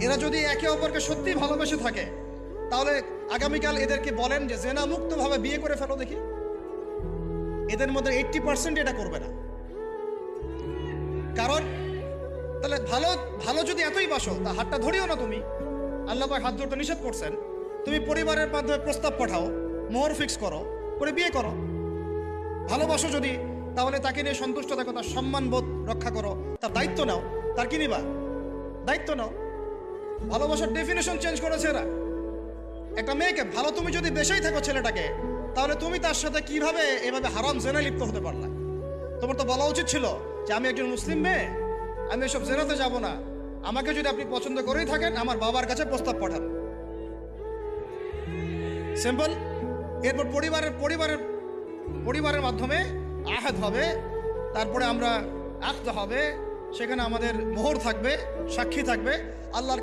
এরা যদি একে অপরকে সত্যি ভালোবেসে থাকে তাহলে আগামীকাল এদেরকে বলেন যে জেনা মুক্তভাবে বিয়ে করে ফেলো দেখি, এদের মধ্যে 80% এটা করবে না। কারণ তাহলে ভালো ভালো যদি এতই বাসো তা হাতটা ধরিও না তুমি, আল্লাহ পাক হাত ধরতে নিষেধ করছেন। তুমি পরিবারের মাধ্যমে প্রস্তাব পাঠাও, মোহর ফিক্স করো, করে বিয়ে করো। ভালোবাসো যদি, তাহলে তাকে নিয়ে সন্তুষ্ট থাকো, তার সম্মান বোধ রক্ষা করো, তার দায়িত্ব নাও। তার কি নিবা? দায়িত্ব নাও। ভালোবাসার ডেফিনেশন চেঞ্জ করেছে এরা। একটা মেয়েকে ভালো তুমি যদি বেশেই থাকো ছেলেটাকে, তাহলে তুমি তার সাথে কিভাবে এভাবে হারাম জেনায় লিপ্ত হতে পারলা? তোমার তো বলা উচিত ছিল যে আমি একজন মুসলিম মেয়ে, আমি এসব জেনাতে যাব না, আমাকে যদি আপনি পছন্দ করেই থাকেন আমার বাবার কাছে প্রস্তাব পাঠান। সিম্পল। এরপর পরিবারের মাধ্যমে আহাদ হবে, তারপরে আমরা আকদ হবে, সেখানে আমাদের মোহর থাকবে, সাক্ষী থাকবে। আল্লাহর